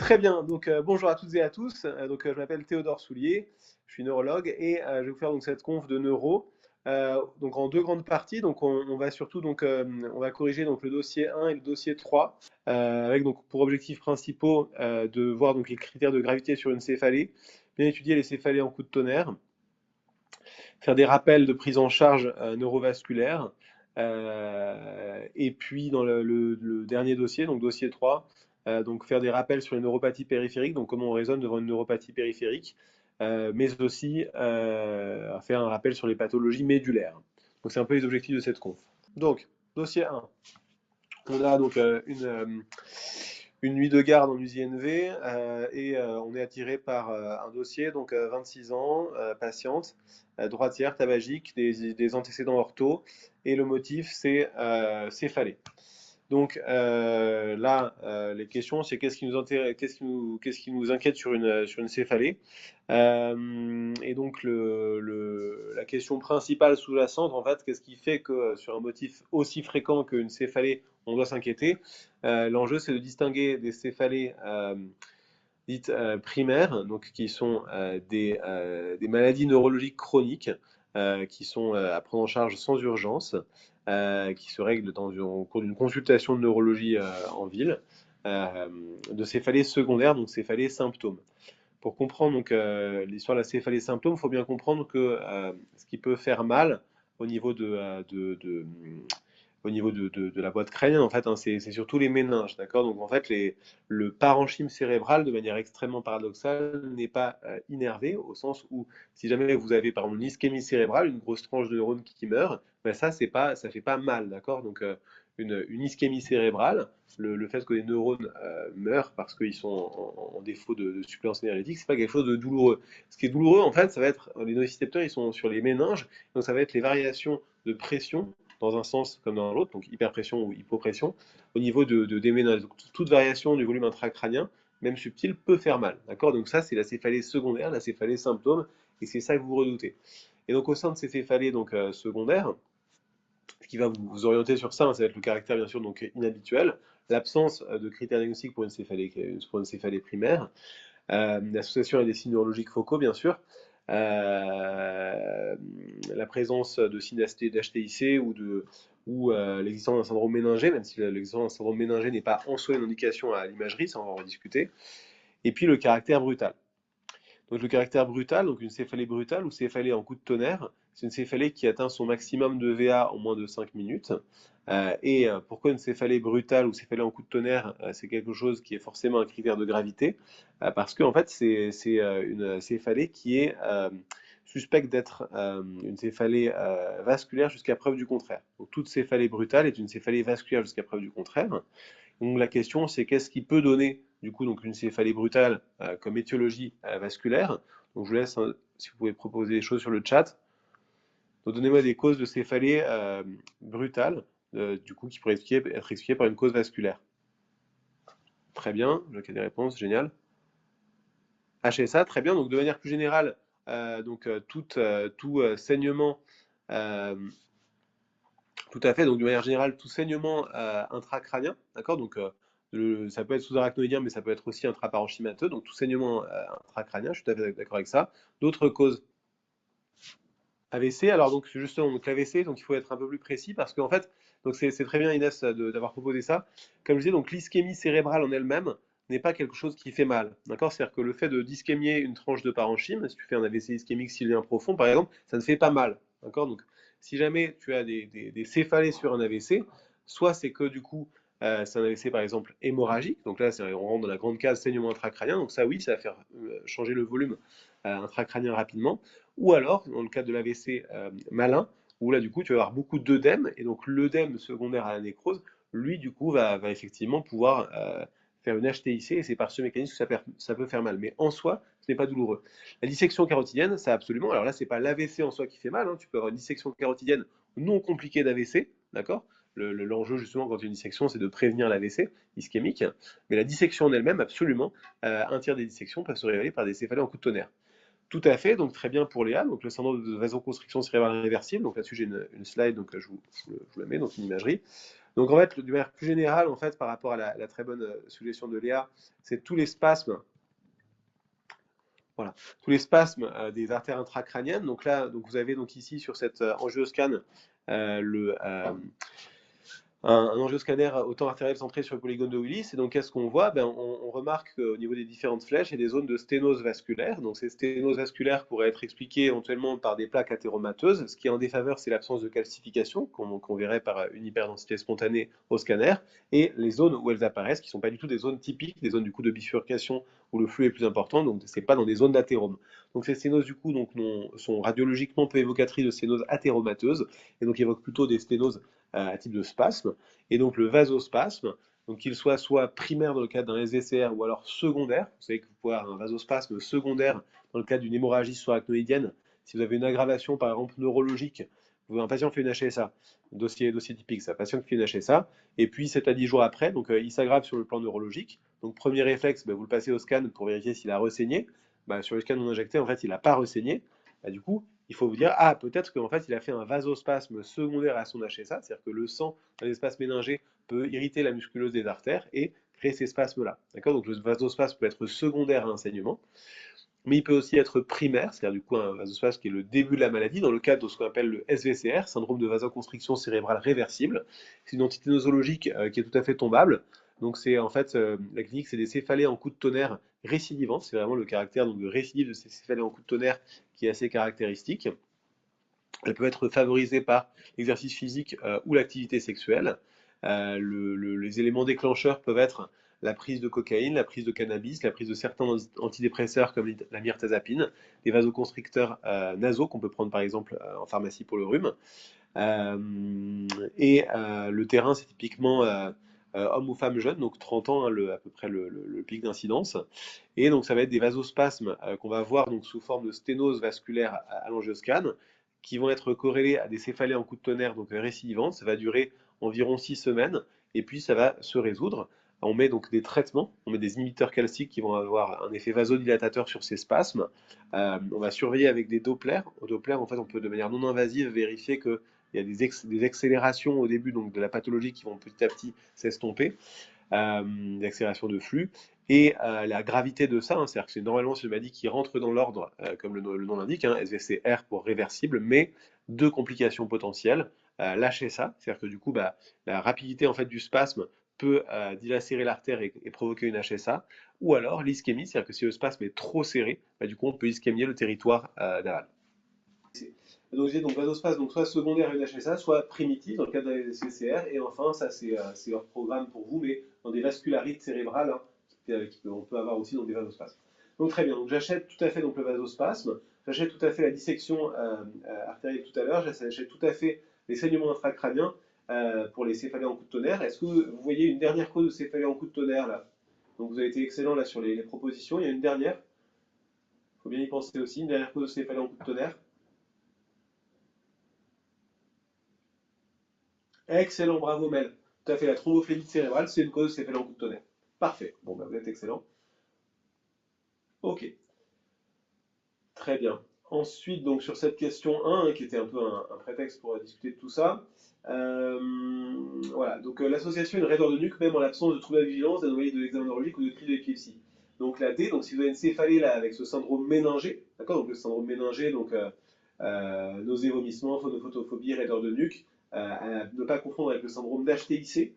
Très bien, donc bonjour à toutes et à tous. Je m'appelle Théodore Soulier, je suis neurologue et je vais vous faire donc cette conf de neuro. Donc en deux grandes parties, donc on va surtout on va corriger donc le dossier 1 et le dossier 3 avec donc pour objectifs principaux de voir donc les critères de gravité sur une céphalée, bien étudier les céphalées en coup de tonnerre, faire des rappels de prise en charge neurovasculaire. Et puis dans le dernier dossier, donc dossier 3, donc faire des rappels sur les neuropathies périphériques, donc comment on raisonne devant une neuropathie périphérique, mais aussi faire un rappel sur les pathologies médulaires. Donc c'est un peu les objectifs de cette conf. Donc, dossier 1. On a donc une nuit de garde en USINV on est attiré par un dossier, donc 26 ans, patiente, droitière, tabagique, des antécédents ortho, et le motif c'est céphalée. Donc les questions, c'est qu'est-ce qui nous inquiète sur une céphalée. Et donc la question principale sous-jacente, en fait, qu'est-ce qui fait que sur un motif aussi fréquent qu'une céphalée, on doit s'inquiéter. L'enjeu, c'est de distinguer des céphalées dites primaires, donc qui sont des maladies neurologiques chroniques, qui sont à prendre en charge sans urgence, qui se règlent au cours d'une consultation de neurologie en ville, euh, de céphalées secondaires, donc céphalées symptômes. Pour comprendre l'histoire de la céphalée symptôme, il faut bien comprendre que ce qui peut faire mal au niveau de la boîte crânienne, en fait, hein, c'est surtout les méninges, d'accord? Donc en fait, le parenchyme cérébral, de manière extrêmement paradoxale, n'est pas innervé, au sens où si jamais vous avez par exemple une ischémie cérébrale, une grosse tranche de neurones qui meurt, ben ça fait pas mal, d'accord? Une ischémie cérébrale, le fait que les neurones meurent parce qu'ils sont en défaut de suppléance énergétique, c'est pas quelque chose de douloureux. Ce qui est douloureux, en fait, ça va être les nocicepteurs, ils sont sur les méninges, donc ça va être les variations de pression dans un sens comme dans l'autre, donc hyperpression ou hypopression, au niveau des méninges. Donc, toute variation du volume intracrânien, même subtile, peut faire mal. D'accord? Donc ça, c'est la céphalée secondaire, la céphalée symptôme, et c'est ça que vous redoutez. Et donc au sein de ces céphalées secondaires, ce qui va vous orienter sur ça, hein, ça va être le caractère bien sûr donc inhabituel, l'absence de critères diagnostiques pour une céphalée primaire, l'association à des signes neurologiques focaux bien sûr, la présence de signes d'HTIC ou l'existence d'un syndrome méningé, même si l'existence d'un syndrome méningé n'est pas en soi une indication à l'imagerie, ça on va en rediscuter, et puis le caractère brutal. Donc le caractère brutal, donc une céphalée brutale ou céphalée en coup de tonnerre, c'est une céphalée qui atteint son maximum de VA en moins de 5 minutes. Pourquoi une céphalée brutale ou céphalée en coup de tonnerre, c'est quelque chose qui est forcément un critère de gravité, parce qu'en fait c'est une céphalée qui est suspecte d'être une céphalée vasculaire jusqu'à preuve du contraire. Donc toute céphalée brutale est une céphalée vasculaire jusqu'à preuve du contraire. Donc la question, c'est qu'est-ce qui peut donner du coup donc une céphalée brutale comme étiologie vasculaire. Donc je vous laisse, hein, si vous pouvez proposer des choses sur le chat. Donc donnez-moi des causes de céphalée brutale, du coup qui pourraient être expliquées par une cause vasculaire. Très bien, je vois qu'il y a des réponses, génial. HSA, très bien. Donc de manière plus générale, tout saignement, euh, tout à fait. Donc de manière générale, tout saignement intracrânien, d'accord. Ça peut être sous-arachnoïdien, mais ça peut être aussi intraparenchymateux. Donc tout saignement intracrânien, je suis tout à fait d'accord avec ça. D'autres causes AVC. Alors donc justement, donc l'AVC, donc il faut être un peu plus précis parce qu'en fait, donc c'est très bien Inès d'avoir proposé ça. Comme je disais, donc l'ischémie cérébrale en elle-même n'est pas quelque chose qui fait mal, d'accord? C'est-à-dire que le fait de d'ischémier une tranche de parenchyme, si tu fais un AVC ischémique cilié profond par exemple, ça ne fait pas mal, d'accord? Donc si jamais tu as des céphalées sur un AVC, soit c'est que du coup c'est un AVC par exemple hémorragique, donc là on rentre dans la grande case saignement intracrânien, donc ça oui, ça va faire changer le volume intracrânien rapidement. Ou alors, dans le cas de l'AVC malin, où là, du coup, tu vas avoir beaucoup d'œdème, et donc l'œdème secondaire à la nécrose, lui, du coup, va effectivement pouvoir faire une HTIC, et c'est par ce mécanisme que ça peut faire mal. Mais en soi, ce n'est pas douloureux. La dissection carotidienne, ça absolument. Alors là, c'est pas l'AVC en soi qui fait mal, hein. Tu peux avoir une dissection carotidienne non compliquée d'AVC, d'accord? L'enjeu, justement, quand il y a une dissection, c'est de prévenir l'AVC ischémique. Mais la dissection en elle-même, absolument, un tiers des dissections peuvent se révéler par des céphalées en coup de tonnerre. Tout à fait, donc très bien pour Léa, donc le syndrome de vasoconstriction cérébrale réversible, donc là-dessus j'ai une slide, donc là, je vous la mets, donc une imagerie. Donc en fait, de manière plus générale, en fait, par rapport à la très bonne suggestion de Léa, c'est tous les spasmes, voilà, tous les spasmes des artères intracrâniennes. Donc là, donc vous avez donc ici sur cette angioscan le un angioscanner autant artériel centré sur le polygone de Willis. Et donc, qu'est-ce qu'on voit? Ben, on remarque qu'au niveau des différentes flèches, il y a des zones de sténose vasculaire. Donc, ces sténoses vasculaires pourraient être expliquées éventuellement par des plaques athéromateuses. Ce qui est en défaveur, c'est l'absence de calcification, qu'on verrait par une hyperdensité spontanée au scanner. Et les zones où elles apparaissent, qui ne sont pas du tout des zones typiques, des zones du coup de bifurcation où le flux est plus important. Donc, ce n'est pas dans des zones d'athérome. Donc, ces sténoses, du coup, donc, sont radiologiquement peu évocatrices de sténoses athéromateuses. Et donc, évoquent plutôt des sténoses à type de spasme. Et donc le vasospasme, donc qu'il soit primaire dans le cadre d'un SVCR ou alors secondaire, vous savez que vous pouvez avoir un vasospasme secondaire dans le cadre d'une hémorragie subarachnoïdienne. Si vous avez une aggravation par exemple neurologique, un patient fait une HSA, dossier typique, c'est un patient qui fait une HSA, et puis 7 à 10 jours après, donc il s'aggrave sur le plan neurologique. Donc premier réflexe, vous le passez au scan pour vérifier s'il a ressaigné. Sur le scan non injecté, en fait, il n'a pas ressaigné. Du coup, il faut vous dire, ah, peut-être qu'en fait, il a fait un vasospasme secondaire à son HSA, c'est-à-dire que le sang dans l'espace méningé peut irriter la musculose des artères et créer ces spasmes-là. D'accord? Donc le vasospasme peut être secondaire à un saignement, mais il peut aussi être primaire, c'est-à-dire du coup un vasospasme qui est le début de la maladie, dans le cadre de ce qu'on appelle le SVCR, syndrome de vasoconstriction cérébrale réversible. C'est une entité nosologique qui est tout à fait tombable. Donc c'est en fait la clinique, c'est des céphalées en coup de tonnerre récidivantes. C'est vraiment le caractère donc, de récidive de ces céphalées en coup de tonnerre qui est assez caractéristique. Elle peut être favorisée par l'exercice physique ou l'activité sexuelle. Les éléments déclencheurs peuvent être la prise de cocaïne, la prise de cannabis, la prise de certains antidépresseurs comme la myrtazapine, des vasoconstricteurs nasaux qu'on peut prendre par exemple en pharmacie pour le rhume. Le terrain, c'est typiquement homme ou femme jeune, donc 30 ans, hein, à peu près le pic d'incidence. Et donc ça va être des vasospasmes qu'on va voir donc, sous forme de sténose vasculaire à l'angioscan, qui vont être corrélés à des céphalées en coup de tonnerre, donc récidivantes. Ça va durer environ 6 semaines, et puis ça va se résoudre. On met donc des traitements, on met des inhibiteurs calciques qui vont avoir un effet vasodilatateur sur ces spasmes. On va surveiller avec des Dopplers. Au Doppler, en fait, on peut de manière non invasive vérifier qu'il y a des accélérations au début donc, de la pathologie qui vont petit à petit s'estomper, des accélérations de flux. Et la gravité de ça, hein, c'est-à-dire que c'est normalement c'est une maladie qui rentre dans l'ordre, comme le nom l'indique, hein, SVCR pour réversible, mais deux complications potentielles. Lâcher ça, c'est-à-dire que du coup, la rapidité en fait, du spasme peut dilacérer l'artère et provoquer une HSA, ou alors l'ischémie, c'est-à-dire que si le spasme est trop serré, du coup on peut ischémier le territoire naval. Donc j'ai donc vasospasme, donc soit secondaire à une HSA, soit primitif dans le cadre de la CCR, et enfin ça c'est hors programme pour vous, mais dans des vascularites cérébrales, hein, on peut avoir aussi dans des vasospasmes. Donc très bien, donc j'achète tout à fait donc, le vasospasme, j'achète tout à fait la dissection artérielle tout à l'heure, j'achète tout à fait les saignements intracrâniens pour les céphalées en coup de tonnerre. Est-ce que vous voyez une dernière cause de céphalée en coup de tonnerre là? Donc vous avez été excellent là sur les propositions, il y a une dernière, il faut bien y penser aussi, une dernière cause de céphalée en coup de tonnerre. Excellent, bravo Mel. Tout à fait, la thromboplégie cérébrale, c'est une cause, c'est fait en coup de tonnerre. Parfait, bon, vous êtes excellent. Ok, très bien. Ensuite, donc sur cette question 1, hein, qui était un peu un prétexte pour discuter de tout ça, euh, voilà, donc l'association une raideur de nuque, même en l'absence de troubles de vigilance, d'anomalies de l'examen neurologique ou de crise d'épilepsie. Donc la D, donc si vous avez une céphalée là avec ce syndrome méningé, d'accord, donc le syndrome méningé, donc nausées, vomissements, photophobie, raideur de nuque, à ne pas confondre avec le syndrome d'HTIC.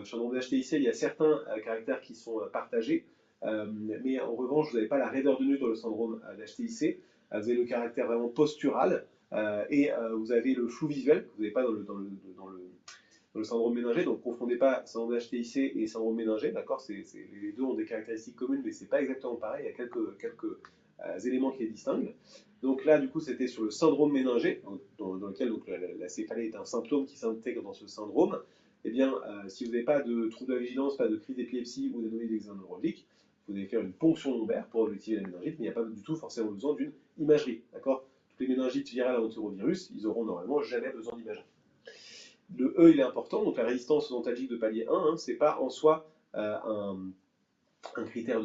Syndrome d'HTIC, il y a certains caractères qui sont partagés, mais en revanche, vous n'avez pas la raideur de nuque dans le syndrome d'HTIC. Vous avez le caractère vraiment postural et vous avez le flou visuel que vous n'avez pas dans le syndrome méningé. Donc, confondez pas syndrome d'HTIC et syndrome méningé. D'accord, les deux ont des caractéristiques communes, mais c'est pas exactement pareil. Il y a quelques éléments qui les distinguent. Donc là, du coup, c'était sur le syndrome méningé, dans lequel donc, la céphalée est un symptôme qui s'intègre dans ce syndrome. Eh bien, si vous n'avez pas de trouble de la vigilance, pas de crise d'épilepsie ou d'anomalie d'examen neurologique, vous devez faire une ponction lombaire pour objectiver la méningite, mais il n'y a pas du tout forcément besoin d'une imagerie. D'accord? Toutes les méningites virales à entérovirus, ils auront normalement jamais besoin d'imagerie. Le E, il est important, donc la résistance odontalgique de palier 1, hein, c'est pas en soi un critère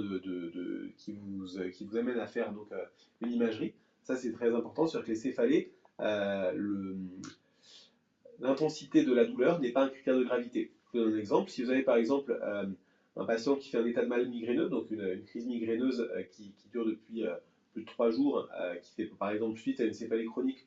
qui vous amène à faire donc, une imagerie. Ça, c'est très important, c'est-à-dire que les céphalées, l'intensité de la douleur n'est pas un critère de gravité. Je vous donne un exemple. Si vous avez par exemple un patient qui fait un état de mal migraineux, donc une crise migraineuse qui dure depuis plus de 3 jours, qui fait par exemple suite à une céphalée chronique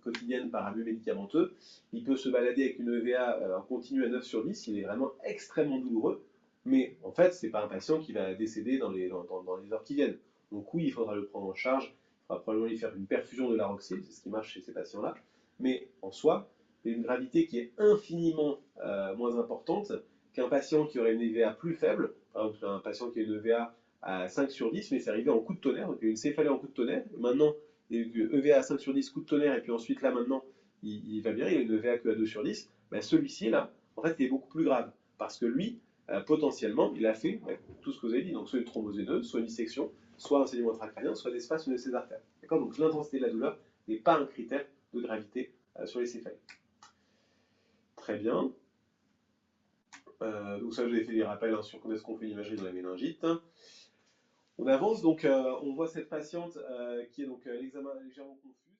quotidienne par abus médicamenteux, il peut se balader avec une EVA en continu à 9 sur 10, il est vraiment extrêmement douloureux, mais en fait, ce n'est pas un patient qui va décéder dans les heures qui viennent. Donc oui, il faudra le prendre en charge, il faudra probablement lui faire une perfusion de laroxyl, c'est ce qui marche chez ces patients-là, mais en soi, il y a une gravité qui est infiniment moins importante qu'un patient qui aurait une EVA plus faible, par exemple un patient qui a une EVA à 5 sur 10, mais c'est arrivé en coup de tonnerre, donc il y a eu une céphalée en coup de tonnerre, et maintenant il y a eu EVA à 5 sur 10, coup de tonnerre, et puis ensuite là maintenant il va bien, il a une EVA que à 2 sur 10, ben, celui-ci là, en fait il est beaucoup plus grave, parce que lui, potentiellement, il a fait tout ce que vous avez dit, donc soit une thrombose veineuse, soit une dissection, soit un saignement intracrânien, soit l'espace de ses artères. D'accord. Donc l'intensité de la douleur n'est pas un critère de gravité sur les céphalées. Très bien. Donc ça, je vous ai fait des rappels sur quand est-ce qu'on fait l'imagerie de la méningite. On avance, donc on voit cette patiente qui est donc l'examen légèrement confus.